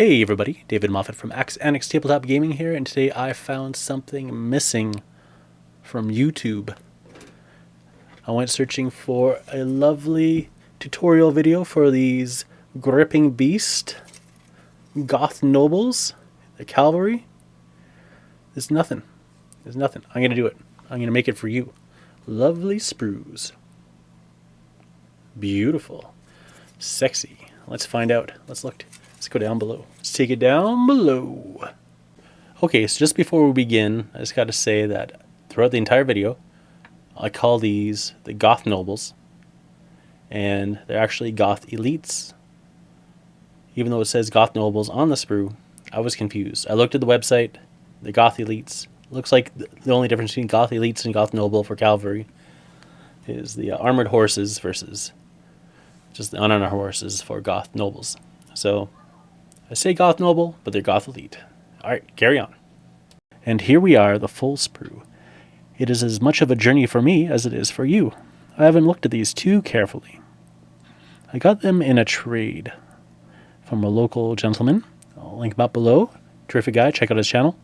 Hey everybody, David Moffat from Annex Tabletop Gaming here, and today I found something missing from YouTube. I went searching for a lovely tutorial video for these gripping beast Goth nobles, the cavalry. There's nothing. There's nothing. I'm going to do it. I'm going to make it for you. Lovely sprues. Beautiful. Sexy. Let's find out. Let's look. Let's go down below. Let's take it down below. Okay, so just before we begin, I just got to say that throughout the entire video, I call these the Goth Nobles, and they're actually Goth Elites. Even though it says Goth Nobles on the sprue, I was confused. I looked at the website, the Goth Elites. Looks like the only difference between Goth Elites and Goth Noble for cavalry is the armored horses versus just the unarmored horses for Goth Nobles. So I say Goth Noble, but they're Goth Elite. Alright, carry on. And here we are, the full sprue. It is as much of a journey for me as it is for you. I haven't looked at these too carefully. I got them in a trade from a local gentleman. I'll link him up below. Terrific guy, check out his channel.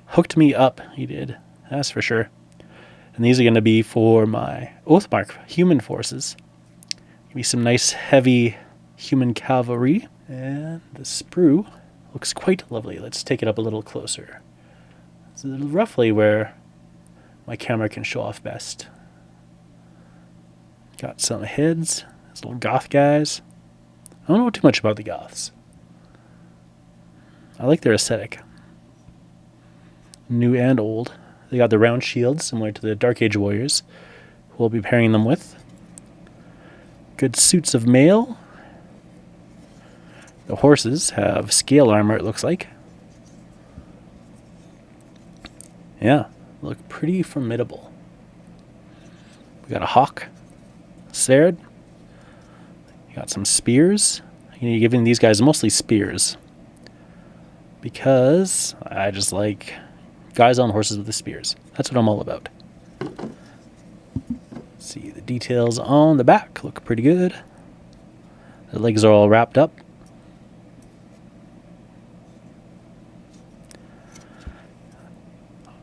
Hooked me up, he did. That's for sure. And these are going to be for my Oathmark human forces. Give me some nice heavy human cavalry. And the sprue looks quite lovely. Let's take it up a little closer. This is roughly where my camera can show off best. Got some heads. These little goth guys. I don't know too much about the goths. I like their aesthetic. New and old. They got the round shields, similar to the Dark Age warriors. We'll be pairing them with. Good suits of mail. The horses have scale armor, it looks like. Yeah, look pretty formidable. We got a hawk, sword. You got some spears. You're giving these guys mostly spears, because I just like guys on horses with the spears. That's what I'm all about. See, the details on the back look pretty good. The legs are all wrapped up.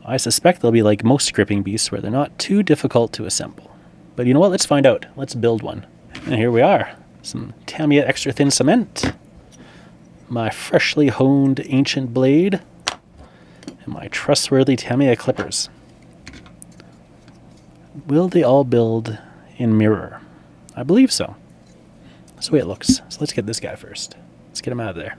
I suspect they'll be like most gripping beasts, where they're not too difficult to assemble. But you know what? Let's find out. Let's build one. And here we are. Some Tamiya extra thin cement. My freshly honed ancient blade. And my trustworthy Tamiya clippers. Will they all build in mirror? I believe so. That's the way it looks. So let's get this guy first. Let's get him out of there.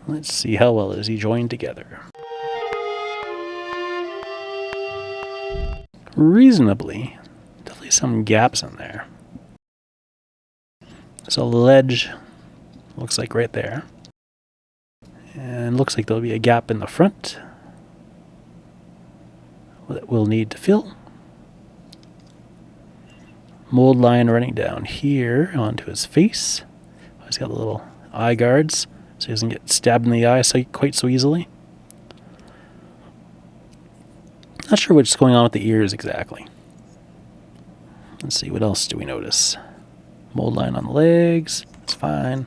Let's see how well is he joined together. Reasonably. Definitely some gaps in there. There's a ledge, looks like right there. And looks like there'll be a gap in the front that we'll need to fill. Mold line running down here onto his face. He's got the little eye guards, so he doesn't get stabbed in the eye quite so easily. Not sure what's going on with the ears exactly. Let's see, what else do we notice? Mold line on the legs, that's fine.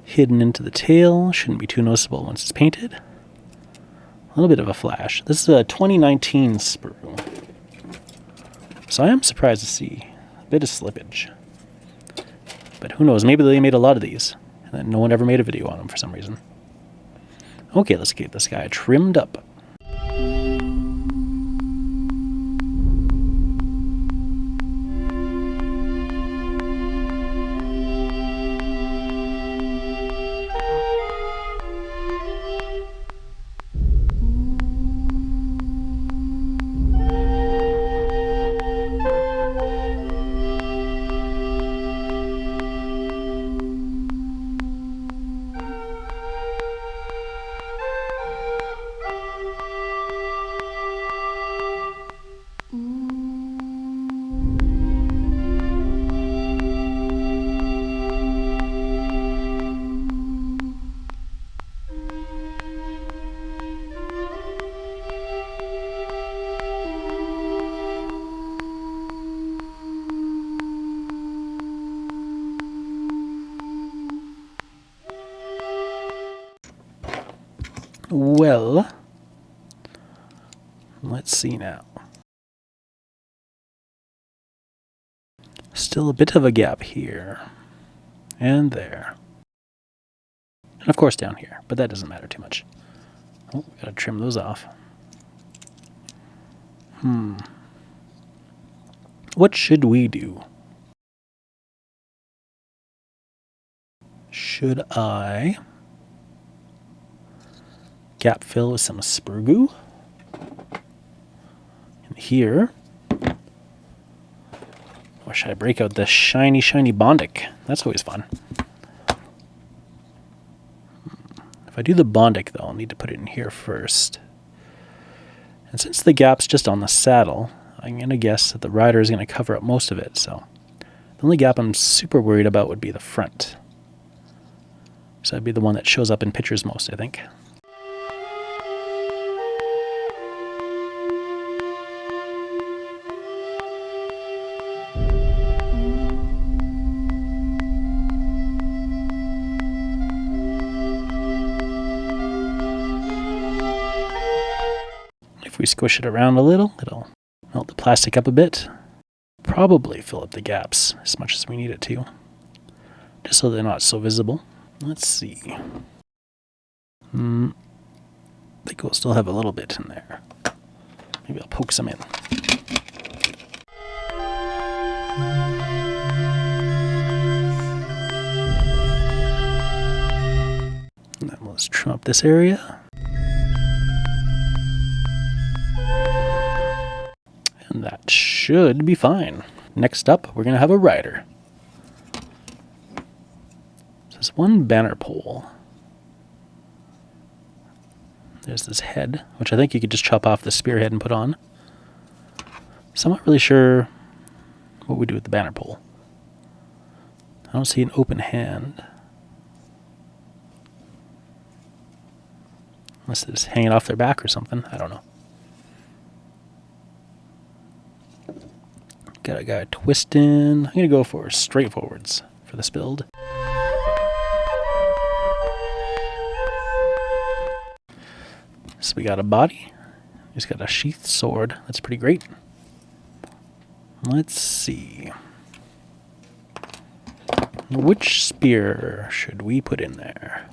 Hidden into the tail, shouldn't be too noticeable once it's painted. A little bit of a flash. This is a 2019 sprue. So I am surprised to see a bit of slippage. But who knows, maybe they made a lot of these, and then no one ever made a video on them for some reason. Okay, let's get this guy trimmed up. Well, let's see now. Still a bit of a gap here. And there. And of course down here, but that doesn't matter too much. Oh, gotta trim those off. What should we do? Should I gap fill with some Sprue goo? And here, or should I break out the shiny, shiny Bondic? That's always fun. If I do the Bondic, though, I'll need to put it in here first. And since the gap's just on the saddle, I'm going to guess that the rider is going to cover up most of it. So the only gap I'm super worried about would be the front. So that'd be the one that shows up in pictures most, I think. If we squish it around a little, it'll melt the plastic up a bit. Probably fill up the gaps as much as we need it to, just so they're not so visible. Let's see. I think we'll still have a little bit in there. Maybe I'll poke some in. And then let's trim up this area. And that should be fine. Next up, we're going to have a rider. So there's one banner pole. There's this head, which I think you could just chop off the spearhead and put on. So I'm not really sure what we do with the banner pole. I don't see an open hand. Unless they're just hanging off their back or something. I don't know. Got a guy twisting. I'm going to go for straightforwards for this build. So we got a body. He's got a sheathed sword. That's pretty great. Let's see. Which spear should we put in there?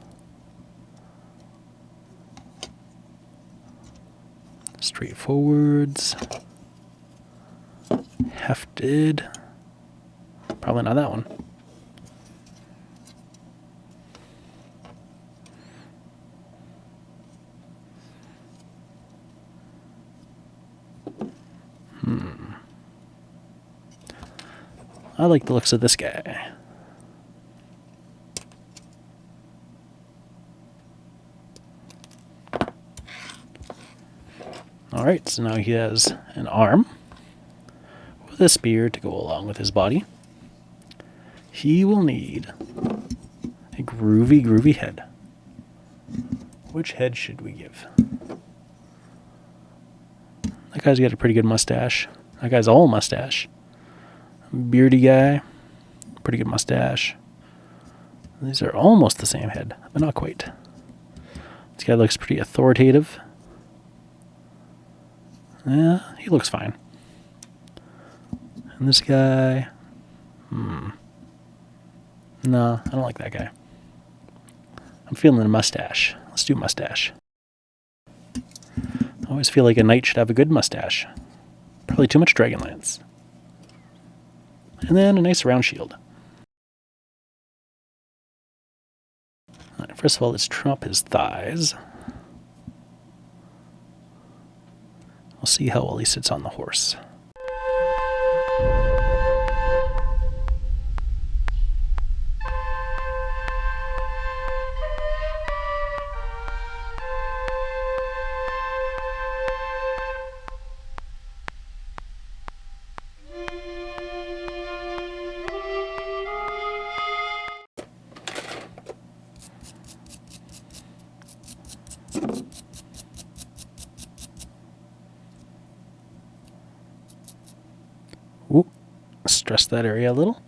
Straightforwards. Hefted. Probably not that one. I like the looks of this guy. Alright, so now he has an arm with a spear to go along with his body. He will need a groovy, groovy head. Which head should we give? That guy's got a pretty good mustache. That guy's all mustache. Beardy guy, pretty good mustache. These are almost the same head, but not quite. This guy looks pretty authoritative. Yeah, he looks fine. And this guy, no, I don't like that guy. I'm feeling a mustache. Let's do mustache. I always feel like a knight should have a good mustache. Probably too much Dragonlance. And then a nice round shield. Right, first of all, let's trim up his thighs. We'll see how well he sits on the horse. Ooh, stress that area a little.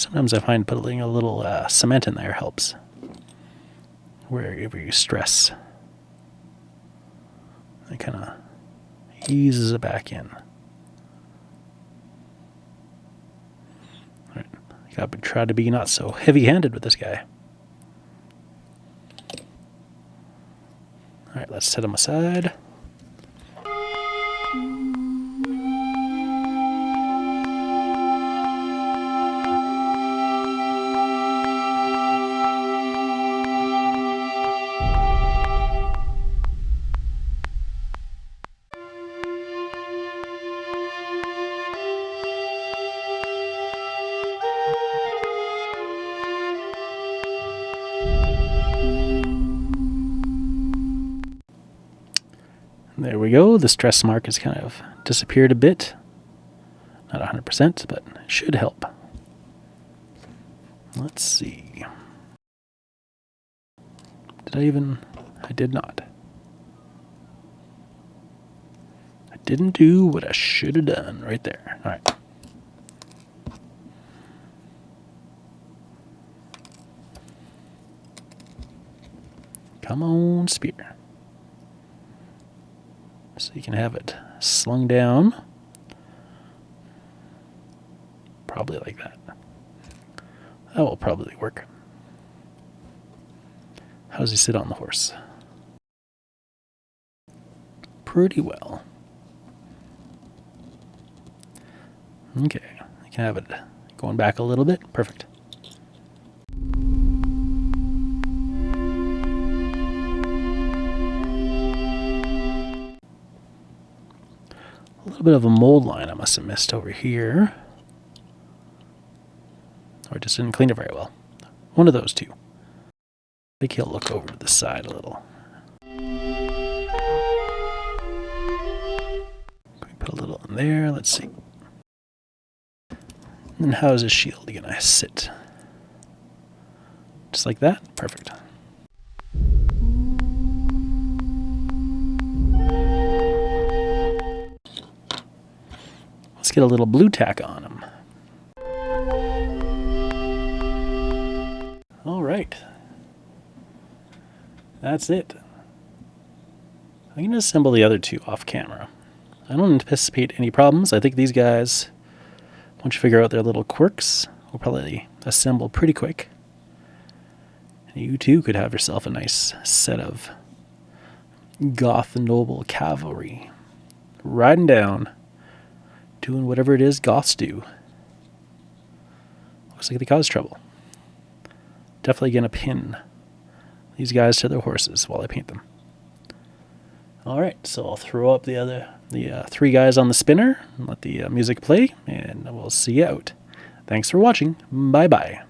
Sometimes I find putting a little cement in there helps. Wherever you stress, it kind of eases it back in. All right. Got to try to be not so heavy-handed with this guy. All right, let's set him aside. There we go. The stress mark has kind of disappeared a bit. Not 100%, but it should help. Let's see. Did I even? I did not. I didn't do what I should have done right there. All right. Come on, spear. So you can have it slung down. Probably like that. That will probably work. How does he sit on the horse? Pretty well. Okay, you can have it going back a little bit. Perfect. A little bit of a mold line I must have missed over here. Or I just didn't clean it very well. One of those two. I think he'll look over to the side a little. Put a little in there. Let's see. And then how is his shield gonna sit? Just like that? Perfect. Let's get a little blue tack on him. All right. That's it. I'm going to assemble the other two off camera. I don't anticipate any problems. I think these guys, once you figure out their little quirks, will probably assemble pretty quick. And you too could have yourself a nice set of Goth Noble Cavalry. Riding down, doing whatever it is Goths do. Looks like they cause trouble. Definitely going to pin these guys to their horses while I paint them. Alright, so I'll throw up the three guys on the spinner and let the music play, and we'll see you out. Thanks for watching. Bye-bye.